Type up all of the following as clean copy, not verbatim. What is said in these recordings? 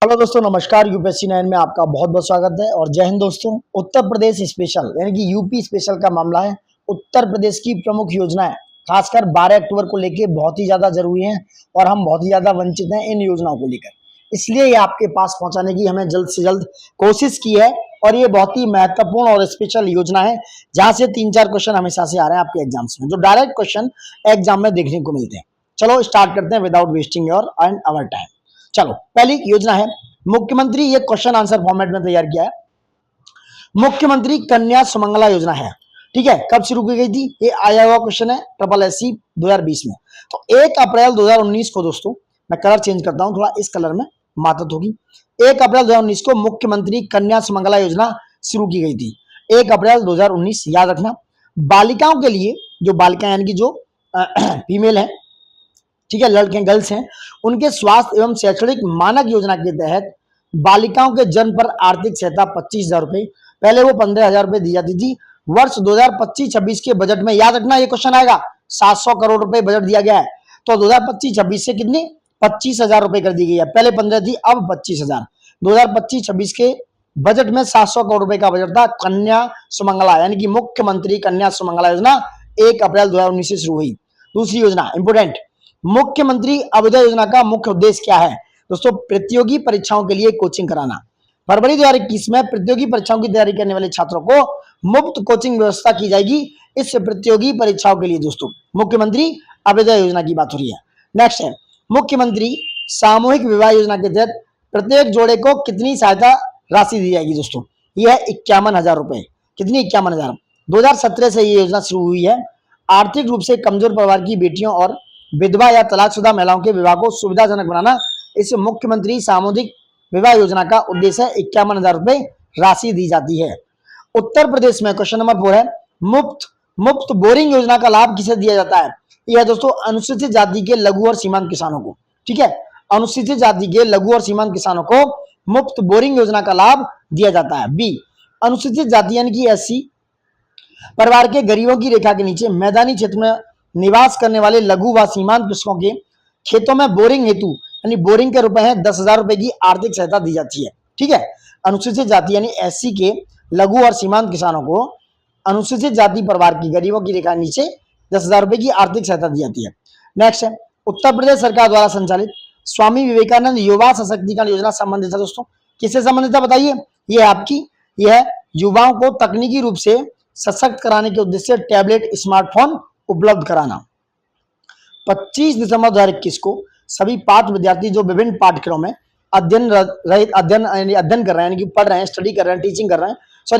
Hello दोस्तों, नमस्कार। UPSC 9 में आपका बहुत बहुत स्वागत है और जय हिंद दोस्तों। उत्तर प्रदेश स्पेशल यानी कि यूपी स्पेशल का मामला है। उत्तर प्रदेश की प्रमुख योजनाएं खासकर 12 अक्टूबर को लेके बहुत ही ज्यादा जरूरी हैं और हम बहुत ही ज्यादा वंचित हैं इन योजनाओं को लेकर। इसलिए ये आपके पास पहुंचाने की हमें जल्द से जल्द कोशिश की है और ये बहुत ही महत्वपूर्ण और स्पेशल योजना है जहां से 3-4 क्वेश्चन हमेशा से आ रहे हैं आपके एग्जाम्स में, जो डायरेक्ट क्वेश्चन एग्जाम में देखने को मिलते हैं। चलो स्टार्ट करते हैं without wasting your and our time. चलो, पहली योजना है मुख्यमंत्री, ये क्वेश्चन आंसर फॉर्मेट में तैयार किया है। मुख्यमंत्री कन्या सुमंगला योजना है, ठीक है। कब शुरू की गई थी? ये आया हुआ क्वेश्चन है SSC 2020 में। तो 1 अप्रैल 2019 को दोस्तों, मैं कलर चेंज करता हूं, थोड़ा इस कलर में मातत होगी। 1 अप्रैल 2019 को मुख्यमंत्री कन्या सुमंगला योजना शुरू की गई थी। 1 अप्रैल 2019, याद रखना। बालिकाओं के लिए, जो बालिकाएं यानी कि जो फीमेल है, ठीक है, लड़के गर्ल्स हैं, उनके स्वास्थ्य एवं शैक्षणिक मानक योजना के तहत बालिकाओं के जन्म पर आर्थिक सहायता 25,000 रुपए, पहले वो 15,000 रुपए दी जाती थी। वर्ष 2025-26 के बजट में, याद रखना ये क्वेश्चन आएगा, 700 करोड़ रुपए बजट दिया गया है। तो 2025-26 से कितनी 25,000 रुपए कर दी गई है। पहले 15 थी, अब 25,000। 2025-26 के बजट में 700 करोड़ रुपए का बजट था। कन्या सुमंगला यानी कि मुख्यमंत्री कन्या सुमंगला योजना 1 अप्रैल 2019 से शुरू हुई। दूसरी योजना इंपोर्टेंट, मुख्यमंत्री अभ्युदय योजना का मुख्य उद्देश्य क्या है? दोस्तों, प्रतियोगी परीक्षाओं के लिए कोचिंग कराना। फरवरी 2021 में प्रतियोगी परीक्षाओं की तैयारी करने वाले छात्रों को मुफ्त कोचिंग व्यवस्था की जाएगी। इस प्रतियोगी परीक्षाओं के लिए दोस्तों मुख्यमंत्री अभ्युदय योजना की बात हो रही है। नेक्स्ट है मुख्यमंत्री सामूहिक विवाह योजना के तहत प्रत्येक जोड़े को कितनी सहायता राशि दी जाएगी? दोस्तों यह है 51,000 रुपए। कितनी? 51,000। 2017 से ये योजना शुरू हुई है। आर्थिक रूप से कमजोर परिवार की बेटियों और विधवा या तलाकशुदा महिलाओं के विवाह को सुविधाजनक बनाना इस मुख्यमंत्री सामूहिक विवाह योजना का उद्देश्य है। 51,000 रुपए राशि दी जाती है। उत्तर प्रदेश में क्वेश्चन नंबर 4 है, मुफ्त बोरिंग योजना का लाभ किसे दिया जाता है? यह है दोस्तों अनुसूचित जाति के लघु और सीमांत किसानों को, ठीक है। अनुसूचित जाति के लघु और सीमांत किसानों को मुफ्त बोरिंग योजना का लाभ दिया जाता है। बी, अनुसूचित जाति यानी कि SC परिवार के गरीबों की रेखा के नीचे मैदानी क्षेत्र में निवास करने वाले लघु व सीमांत कृषकों के खेतों में बोरिंग हेतु यानी बोरिंग के रुपए है 10,000 रुपए की आर्थिक सहायता दी जाती है, ठीक है। अनुसूचित जाति यानी SC के लघु और सीमांत किसानों को अनुसूचित जाति परिवार की गरीबों की रेखा नीचे 10,000 रुपए की आर्थिक सहायता दी जाती है। नेक्स्ट है उत्तर प्रदेश सरकार द्वारा संचालित स्वामी विवेकानंद युवा सशक्तिकरण योजना संबंधित है। दोस्तों किससे संबंधित है बताइए? यह युवाओं को तकनीकी रूप से सशक्त कराने के उद्देश्य से टैबलेट स्मार्टफोन उपलब्ध कराना। 25 दिसंबर 2021 को सभी पात्र विद्यार्थी जो विभिन्न पाठ्यक्रमों में अध्ययन कर रहे हैं, यानी कि पढ़ रहे हैं, स्टडी कर रहे हैं, टीचिंग कर रहे हैं,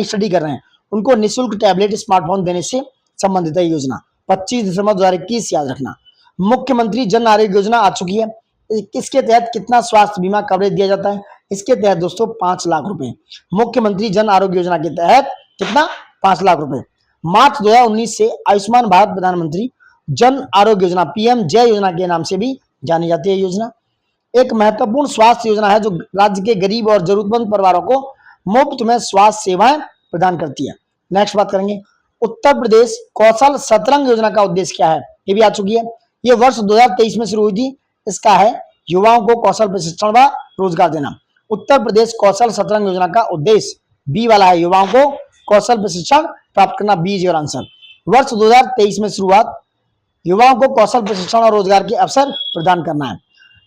स्टडी कर रहे हैं, उनको निःशुल्क टैबलेट स्मार्टफोन देने से संबंधित है योजना। 25 दिसंबर 2021, याद रखना। मुख्यमंत्री जन आरोग्य योजना आ चुकी है। इसके तहत कितना स्वास्थ्य बीमा कवरेज दिया जाता है? इसके तहत दोस्तों 5 लाख रुपए। मुख्यमंत्री जन आरोग्य योजना के तहत कितना? 5 लाख रुपए। मार्च 2019 से आयुष्मान भारत प्रधानमंत्री जन आरोग्य योजना PM जय योजना के नाम से भी जानी जाती है। योजना एक महत्वपूर्ण स्वास्थ्य योजना है जो राज्य के गरीब और जरूरतमंद परिवारों को मुफ्त में स्वास्थ्य सेवाएं प्रदान करती है। नेक्स्ट बात करेंगे उत्तर प्रदेश कौशल सतरंग योजना का उद्देश्य क्या है? ये भी आ चुकी है। ये वर्ष 2023 में शुरू हुई थी। इसका है युवाओं को कौशल प्रशिक्षण व रोजगार देना। उत्तर प्रदेश कौशल सतरंग योजना का उद्देश्य बी वाला है, युवाओं को कौशल प्रशिक्षण प्राप्त करना। B is your answer. वर्ष 2023 में शुरुआत, युवाओं को कौशल प्रशिक्षण और रोजगार के अवसर प्रदान करना है।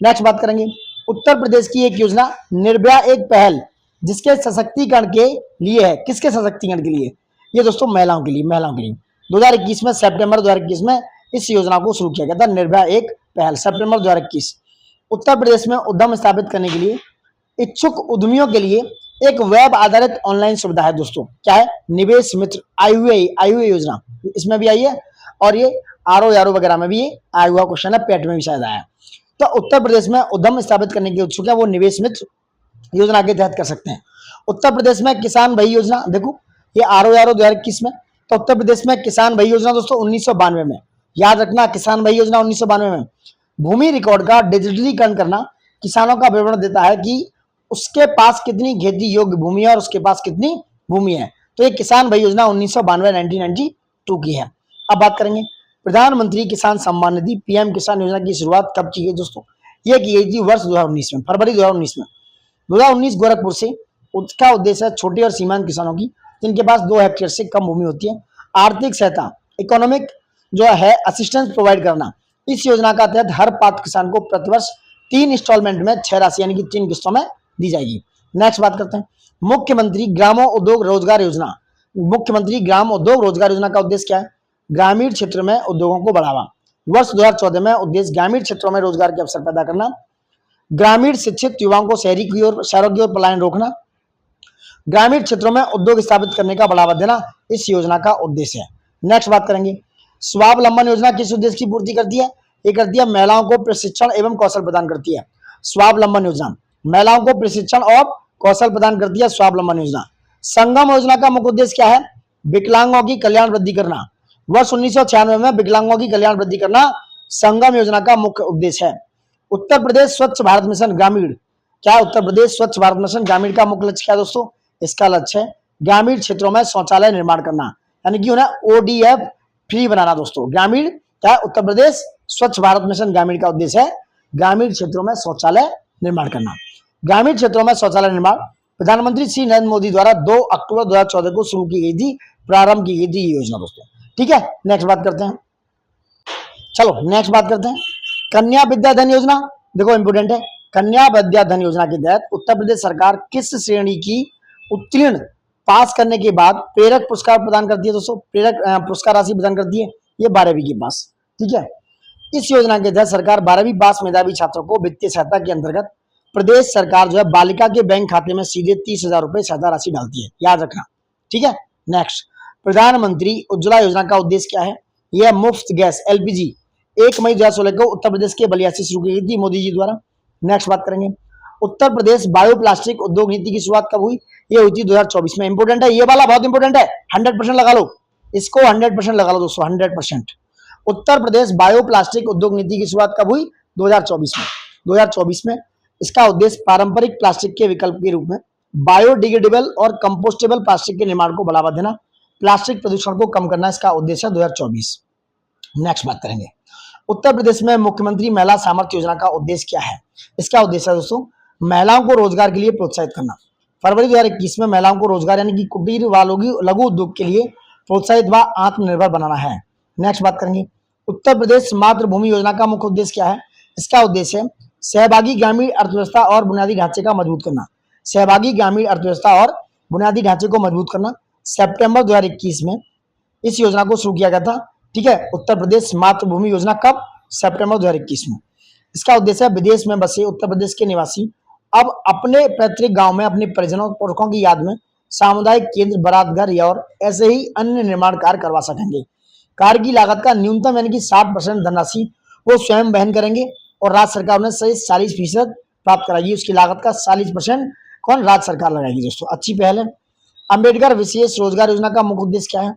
नेक्स्ट बात करेंगे उत्तर प्रदेश की एक योजना निर्भया, एक पहल जिसके सशक्तिकरण के लिए है। किसके सशक्तिकरण के लिए? ये दोस्तों महिलाओं के लिए। 2021 में, सितंबर 2021 में इस योजना को शुरू किया गया था। निर्भया एक पहल, सितंबर 2021। उत्तर प्रदेश में उद्यम स्थापित करने के लिए इच्छुक उद्यमियों के लिए एक वेब आधारित ऑनलाइन सुविधा है। दोस्तों क्या है? निवेश मित्र आईओए योजना, इसमें भी आई है और ये आरओ वगैरह में भी ये आया हुआ क्वेश्चन है, पेट में भी शायद आया। तो उत्तर प्रदेश में उद्यम स्थापित करने के इच्छुक है वो निवेश मित्र योजना के तहत कर सकते हैं। उत्तर प्रदेश में किसान भाई योजना, देखो ये आरओ 2021 में। तो उत्तर प्रदेश में किसान भाई योजना दोस्तों 1992 में, याद रखना, किसान भाई योजना 1992 में। भूमि रिकॉर्ड का डिजिटलीकरण करना किसानों का विवरण देता है कि उसके पास कितनी खेती योग्य भूमि है और उसके पास कितनी भूमि है। तो ये किसान भाई योजना 1992 की है। अब बात करेंगे प्रधानमंत्री किसान सम्मान निधि PM किसान योजना की शुरुआत कब की गई? दोस्तों ये की गई थी वर्ष 2019 में, फरवरी 2019 में। 2019 गोरखपुर से, उसका उद्देश्य है छोटे और सीमांत किसानों की जिनके पास 2 हेक्टेयर से कम भूमि होती है आर्थिक सहायता, इकोनॉमिक जो है असिस्टेंस प्रोवाइड करना। इस योजना का तहत हर पात्र किसान को प्रतिवर्ष 3 इंस्टॉलमेंट में 6 राशि यानी कि 3 किस्तों में दी जाएगी। नेक्स्ट बात करते हैं मुख्यमंत्री ग्राम उद्योग रोजगार योजना। मुख्यमंत्री ग्राम उद्योग रोजगार योजना का उद्देश्य क्या है? ग्रामीण क्षेत्र में उद्योगों को बढ़ावा। वर्ष 2014 में उद्देश्य ग्रामीण क्षेत्रों में रोजगार के अवसर पैदा करना, ग्रामीण शिक्षित युवाओं को शहरों की ओर पलायन रोकना, ग्रामीण क्षेत्रों में उद्योग स्थापित करने का बढ़ावा देना इस योजना का उद्देश्य है। नेक्स्ट बात करेंगे स्वावलंबन योजना किस उद्देश्य की पूर्ति करती है? ये करती है महिलाओं को प्रशिक्षण एवं कौशल प्रदान करती है। स्वावलंबन योजना महिलाओं को प्रशिक्षण और कौशल प्रदान करती है स्वावलंबन योजना। संगम योजना का मुख्य उद्देश्य क्या है? विकलांगों की कल्याण वृद्धि करना। वर्ष 1996 में विकलांगों की कल्याण वृद्धि करना संगम योजना का मुख्य उद्देश्य है। उत्तर प्रदेश स्वच्छ भारत मिशन ग्रामीण, क्या उत्तर प्रदेश स्वच्छ भारत मिशन ग्रामीण का मुख्य लक्ष्य क्या है दोस्तों? इसका लक्ष्य है ग्रामीण क्षेत्रों में शौचालय निर्माण करना, यानी कि उन्हें ओडीएफ फ्री बनाना। दोस्तों ग्रामीण क्या उत्तर प्रदेश स्वच्छ भारत मिशन ग्रामीण का उद्देश्य है ग्रामीण क्षेत्रों में शौचालय निर्माण करना। ग्रामीण क्षेत्रों में शौचालय निर्माण प्रधानमंत्री श्री नरेंद्र मोदी द्वारा 2 अक्टूबर 2014 को शुरू की गई थी, प्रारंभ की गई थी ये योजना दोस्तों। ठीक है, नेक्स्ट बात करते हैं। चलो नेक्स्ट बात करते हैं कन्या विद्या धन योजना। देखो इंपोर्टेंट है, कन्या विद्या धन योजना के तहत उत्तर प्रदेश सरकार किस श्रेणी की उत्तीर्ण पास करने के बाद प्रेरक पुरस्कार प्रदान करती है? दोस्तों प्रेरक पुरस्कार राशि प्रदान करती है ये 12वीं के पास। ठीक है, इस योजना के तहत सरकार 12वीं पास मेधावी छात्रों को वित्तीय सहायता के अंतर्गत प्रदेश सरकार जो है बालिका के बैंक खाते में सीधे 30,000 रुपए सहायता राशि डालती है, याद रखना। ठीक है, नेक्स्ट प्रधानमंत्री उज्ज्वला योजना का उद्देश्य क्या है? यह मुफ्त गैस एलपीजी 1 मई 2016 को उत्तर प्रदेश के बलिया से शुरू की गई थी मोदी जी द्वारा। नेक्स्ट बात करेंगे उत्तर प्रदेश बायोप्लास्टिक उद्योग नीति की शुरुआत कब हुई? ये हुई थी 2024 में। इंपोर्टेंट है ये वाला, बहुत इंपोर्टेंट है, 100% लगा लो इसको, 100% लगा लो दोस्तों, 100%। उत्तर प्रदेश बायोप्लास्टिक उद्योग नीति की शुरुआत कब हुई? 2024 में। 2024 में इसका उद्देश्य पारंपरिक प्लास्टिक के विकल्प के रूप में बायोडिग्रेडेबल और कंपोस्टेबल प्लास्टिक के निर्माण को बढ़ावा देना, प्लास्टिक प्रदूषण को कम करना इसका उद्देश्य है 2024। नेक्स्ट बात करेंगे उत्तर प्रदेश में मुख्यमंत्री महिला सामर्थ्य योजना का उद्देश्य क्या है? इसका उद्देश्य है दोस्तों महिलाओं को रोजगार के लिए प्रोत्साहित करना। फरवरी 2021 में महिलाओं को रोजगार यानी कि कुटीर व लघु उद्योग के लिए प्रोत्साहित व आत्मनिर्भर बनाना है। नेक्स्ट बात करेंगे उत्तर प्रदेश मातृभूमि योजना का मुख्य उद्देश्य क्या है? इसका उद्देश्य है सहभागी ग्रामीण अर्थव्यवस्था और बुनियादी ढांचे का मजबूत करना। सहभागी ग्रामीण अर्थव्यवस्था और बुनियादी ढांचे को मजबूत करना। सितंबर 2021 में इस योजना को शुरू किया गया था। ठीक है, उत्तर प्रदेश मातृभूमि योजना कब? सितंबर 2021 में। इसका उद्देश्य है विदेश में बसे उत्तर प्रदेश के निवासी अब अपने पैतृक गांव में अपने परिजनों पुरखों की याद में सामुदायिक केंद्र, बारात घर और ऐसे ही अन्य निर्माण कार्य करवा सकेंगे। कार्य की लागत का न्यूनतम यानी कि 60% धनराशि वो स्वयं वहन करेंगे और राज्य सरकार उन्हें 40% प्राप्त कराएगी। उसकी लागत का 40% कौन? राज्य सरकार लगाएगी। दोस्तों अच्छी पहल है। अंबेडकर विशेष रोजगार योजना का मुख्य उद्देश्य क्या है?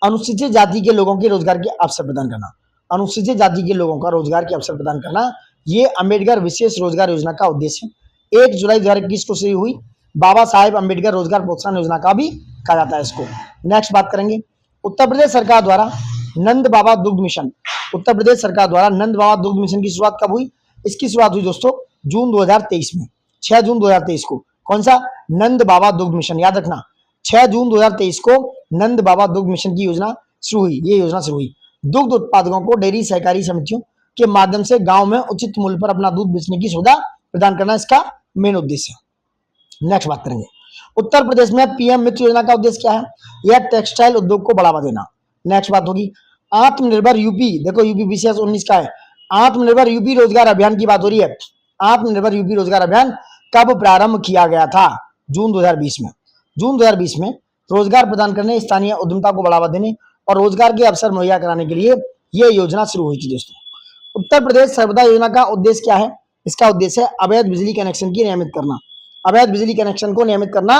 अनुसूचित जाति के लोगों के रोजगार के अवसर प्रदान करना। अनुसूचित जाति के लोगों का रोजगार के अवसर प्रदान करना ये अंबेडकर विशेष रोजगार योजना का उद्देश्य है। 1 जुलाई 2021 को शुरू हुई बाबा साहेब अंबेडकर रोजगार प्रोत्साहन योजना का भी कहा जाता है इसको। नेक्स्ट बात करेंगे उत्तर प्रदेश सरकार द्वारा नंद बाबा दुग्ध मिशन। उत्तर प्रदेश सरकार द्वारा नंद बाबा दुग्ध मिशन की शुरुआत कब हुई? इसकी शुरुआत हुई दोस्तों जून 2023 में, 6 जून 2023 को। कौन सा? नंद बाबा दुग्ध मिशन, याद रखना 6 जून 2023 को नंद बाबा दुग्ध मिशन की योजना शुरू हुई। ये योजना शुरू हुई दुग्ध उत्पादकों को डेयरी सहकारी समितियों के माध्यम से गांव में उचित मूल्य पर अपना दूध बेचने की सुविधा प्रदान करना इसका मेन उद्देश्य है। नेक्स्ट बात करेंगे उत्तर प्रदेश में पीएम मित्र योजना का उद्देश्य क्या है? यह टेक्सटाइल उद्योग को बढ़ावा देना। नेक्स्ट बात होगी आत्मनिर्भर यूपी। देखो यूपी बीसीएस 19 का है। आत्मनिर्भर यूपी रोजगार अभियान की बात हो रही है। आत्मनिर्भर यूपी रोजगार अभियान कब प्रारंभ किया गया था? जून 2020 में। जून 2020 में रोजगार प्रदान करने, स्थानीय उद्यमता को बढ़ावा देने और रोजगार के अवसर मुहैया कराने के लिए यह योजना शुरू हुई थी। दोस्तों उत्तर प्रदेश सर्वदा योजना का उद्देश्य क्या है? इसका उद्देश्य है अवैध बिजली कनेक्शन की नियमित करना। अवैध बिजली कनेक्शन को नियमित करना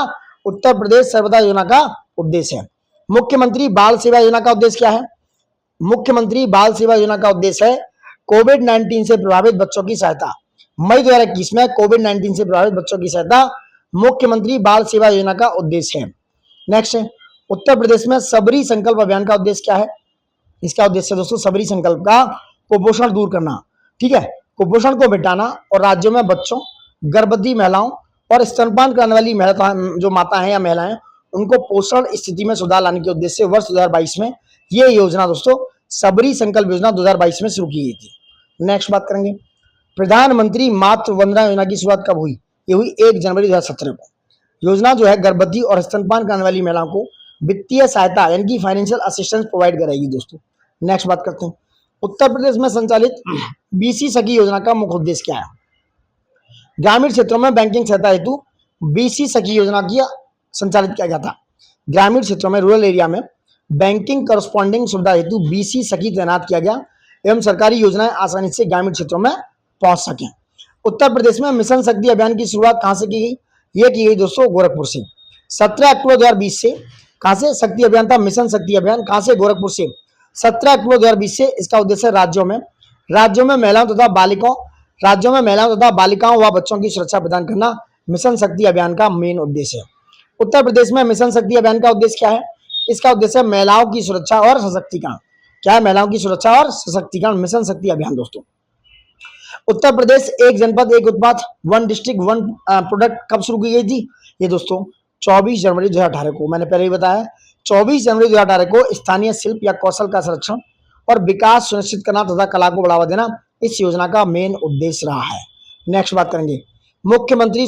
उत्तर प्रदेश सर्वदा योजना का उद्देश्य है। मुख्यमंत्री बाल सेवा योजना का उद्देश्य क्या है? मुख्यमंत्री बाल सेवा योजना का उद्देश्य है कोविड-19 से प्रभावित बच्चों की सहायता। मई 2021 में कोविड-19 से प्रभावित बच्चों की सहायता मुख्यमंत्री बाल सेवा योजना का उद्देश्य है। नेक्स्ट उत्तर प्रदेश में सबरी संकल्प अभियान का उद्देश्य क्या है? इसका उद्देश्य दोस्तों सबरी संकल्प का कुपोषण दूर करना। ठीक है, कुपोषण को मिटाना और राज्यों में बच्चों गर्भवती महिलाओं और स्तनपान कराने वाली महिला जो माता हैं या महिलाएं उनको पोषण स्थिति में सुधार लाने के उद्देश्य से वर्ष 2022 में ये योजना दोस्तों सबरी संकल्प योजना 2022 में शुरू की गई थी। नेक्स्ट बात करेंगे, प्रधानमंत्री मातृ वंदना योजना की शुरुआत कब हुई? ये हुई 1 जनवरी 2017 को। योजना जो है गर्भवती और स्तनपान कराने वाली महिलाओं को वित्तीय सहायता यानी कि फाइनेंशियल असिस्टेंस प्रोवाइड कराएगी दोस्तों। नेक्स्ट बात करते हैं, उत्तर प्रदेश में संचालित बीसी सखी योजना का मुख्य उद्देश्य क्या है? ग्रामीण क्षेत्रों में बैंकिंग सहायता हेतु बीसी सखी योजना की संचालित किया गया था। ग्रामीण क्षेत्रों में रूरल एरिया में बैंकिंग करस्पॉन्डिंग सुविधा हेतु बीसी सखी तैनात किया गया एवं सरकारी योजनाएं आसानी से ग्रामीण क्षेत्रों में पहुंच सकें। उत्तर प्रदेश में मिशन शक्ति अभियान की शुरुआत कहां से की गई? ये की गई दोस्तों गोरखपुर से। 17 अक्टूबर 2020 से कहां से शक्ति अभियान था? मिशन शक्ति अभियान कहां से? गोरखपुर से। 17 अक्टूबर 2020 से इसका उद्देश्य राज्यों में महिलाओं तथा बालिकाओं व बच्चों की सुरक्षा प्रदान करना मिशन शक्ति अभियान का मेन उद्देश्य है। उत्तर प्रदेश में मिशन शक्ति अभियान का उद्देश्य क्या है? इसका उद्देश्य महिलाओं की सुरक्षा और सशक्तिकरण। क्या है? महिलाओं की सुरक्षा और सशक्तिकरण, मिशन शक्ति अभियान दोस्तों। उत्तर प्रदेश एक जनपद एक उत्पाद, वन डिस्ट्रिक्ट वन प्रोडक्ट कब शुरू की गई थी? ये दोस्तों 24 जनवरी 2018 को। मैंने पहले ही बताया 24 जनवरी 2018 को स्थानीय शिल्प या कौशल का संरक्षण और विकास सुनिश्चित करना तथा कला को बढ़ावा देना इस योजना का मेन उद्देश्य रहा है। नेक्स्ट बात करेंगे, मुख्यमंत्री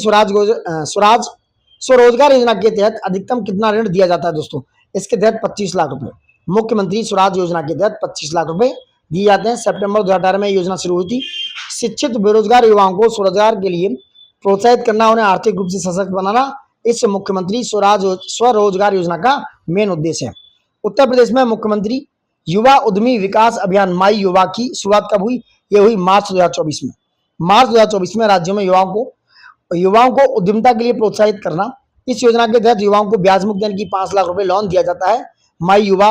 स्वरोजगार योजना के तहत अधिकतम कितना ऋण दिया जाता है दोस्तों? इसके तहत 25 लाख रुपए। मुख्यमंत्री स्वराज योजना के तहत 25 लाख रुपए दिए जाते हैं। सितंबर 2018 में योजना शुरू हुई थी। शिक्षित बेरोजगार युवाओं को स्वरोजगार के लिए प्रोत्साहित करना, उन्हें आर्थिक रूप से सशक्त बनाना इस मुख्यमंत्री स्वरोजगार योजना का मेन उद्देश्य है। उत्तर प्रदेश में मुख्यमंत्री युवा उद्यमी विकास अभियान माई युवा की शुरुआत कब हुई? ये हुई मार्च 2024 में। मार्च 2024 में राज्यों में युवाओं को उद्यमिता के लिए प्रोत्साहित करना, इस योजना के तहत युवाओं को ब्याज मुक्त यानी कि 5 लाख रुपए लोन दिया जाता है माई युवा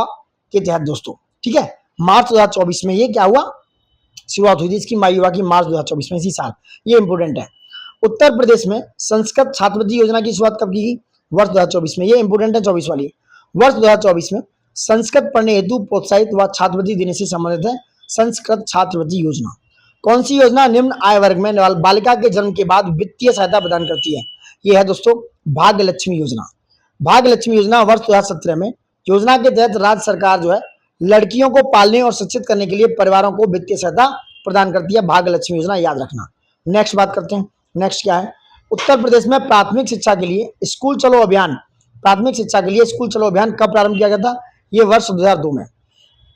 के तहत दोस्तों। ठीक है, मार्च 2024 में ये क्या हुआ? शुरुआत हुई थी इसकी माई युवा की मार्च 2024 में, इसी साल। ये इंपोर्टेंट है। उत्तर प्रदेश में संस्कृत छात्रवृत्ति योजना की शुरुआत कब की गई? वर्ष 2024 में। ये इंपोर्टेंट है 24 वाली। वर्ष 2024 में संस्कृत पढ़ने हेतु प्रोत्साहित व छात्रवृत्ति देने से संबंधित है संस्कृत छात्रवृत्ति योजना। कौन सी योजना निम्न आय वर्ग में बालिका के जन्म के बाद वित्तीय सहायता प्रदान करती है? यह है दोस्तों भाग्य लक्ष्मी योजना। भाग्य लक्ष्मी योजना वर्ष 2017 में। योजना के तहत राज्य सरकार जो है लड़कियों को पालने और शिक्षित करने के लिए परिवारों को वित्तीय सहायता प्रदान करती है। भाग्य लक्ष्मी योजना याद रखना। नेक्स्ट बात करते हैं, नेक्स्ट क्या है? उत्तर प्रदेश में प्राथमिक शिक्षा के लिए स्कूल चलो अभियान कब प्रारंभ किया गया था? ये वर्ष 2002 में।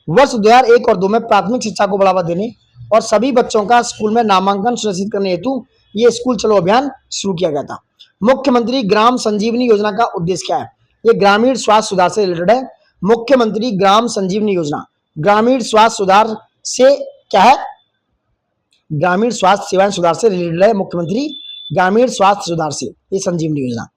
वर्ष 2001 और 2 में प्राथमिक शिक्षा को बढ़ावा देने और सभी बच्चों का स्कूल में नामांकन सुनिश्चित करने हेतु ये स्कूल चलो अभियान शुरू किया गया था। मुख्यमंत्री ग्राम संजीवनी योजना का उद्देश्य क्या है? ये ग्रामीण स्वास्थ्य सुधार से रिलेटेड है। मुख्यमंत्री ग्राम संजीवनी योजना ग्रामीण स्वास्थ्य सुधार से क्या है? ग्रामीण स्वास्थ्य सेवाएं सुधार से रिलेटेड है। मुख्यमंत्री ग्रामीण स्वास्थ्य सुधार से ये संजीवनी योजना।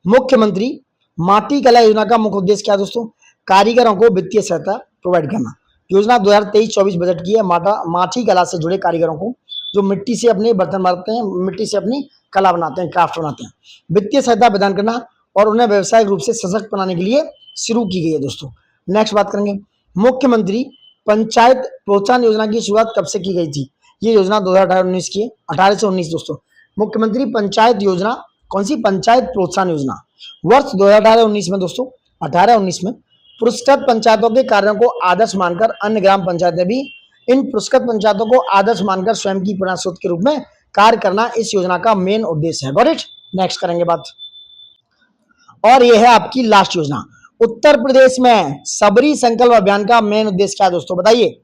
मुख्यमंत्री माटी कला योजना का मुख्य उद्देश्य क्या है दोस्तों? कारीगरों को वित्तीय सहायता प्रोवाइड करना। योजना 2023-24 बजट की है। माटी कला से जुड़े कारीगरों को जो मिट्टी से अपने बर्तन बनाते हैं, मिट्टी से अपनी कला बनाते हैं, क्राफ्ट बनाते हैं, वित्तीय सहायता प्रदान करना और उन्हें व्यावसायिक रूप से सशक्त बनाने के लिए शुरू की गई है दोस्तों। नेक्स्ट बात करेंगे, मुख्यमंत्री पंचायत प्रोत्साहन योजना की शुरुआत कब से की गई थी? ये योजना 2018-19 की है, 18 से 19 दोस्तों। मुख्यमंत्री पंचायत योजना कौन सी? पंचायत प्रोत्साहन योजना वर्ष 2018-19 में दोस्तों। 18-19 में पुरस्कृत पंचायतों के कार्यों को आदर्श मानकर अन्य ग्राम पंचायतें भी इन पुरस्कृत पंचायतों को आदर्श मानकर स्वयं की प्रेरणा स्रोत के रूप में कार्य करना इस योजना का मेन उद्देश्य है। Got it? नेक्स्ट करेंगे बात, और यह है आपकी लास्ट योजना। उत्तर प्रदेश में सबरी संकल्प अभियान का मेन उद्देश्य क्या है दोस्तों? बताइए।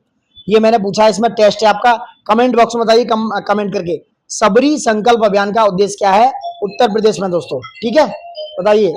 ये मैंने पूछा, इसमें टेस्ट है आपका, कमेंट बॉक्स में बताइए कमेंट करके सबरी संकल्प अभियान का उद्देश्य क्या है उत्तर प्रदेश में दोस्तों। ठीक है, बताइए।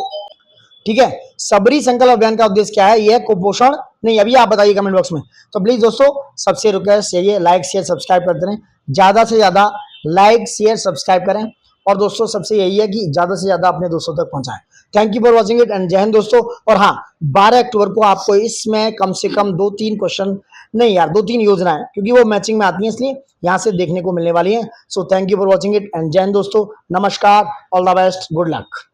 ठीक है, सबरी संकल्प अभियान का उद्देश्य क्या है? यह कुपोषण नहीं, अभी आप बताइए कमेंट बॉक्स में। तो प्लीज दोस्तों सबसे रिक्वेस्ट यही, लाइक शेयर सब्सक्राइब करते रहें, ज्यादा से ज्यादा लाइक शेयर सब्सक्राइब करें, और दोस्तों सबसे यही है कि ज्यादा से ज्यादा अपने दोस्तों तक पहुंचाएं। Thank you for watching it and जय हिंद दोस्तों। और हाँ, 12 अक्टूबर को आपको इसमें कम से कम 2-3 क्वेश्चन नहीं यार 2-3 योजनाएं, क्योंकि वो मैचिंग में आती हैं, इसलिए यहाँ से देखने को मिलने वाली है। So thank you for watching it and जय हिंद दोस्तों। नमस्कार, all the best, good luck.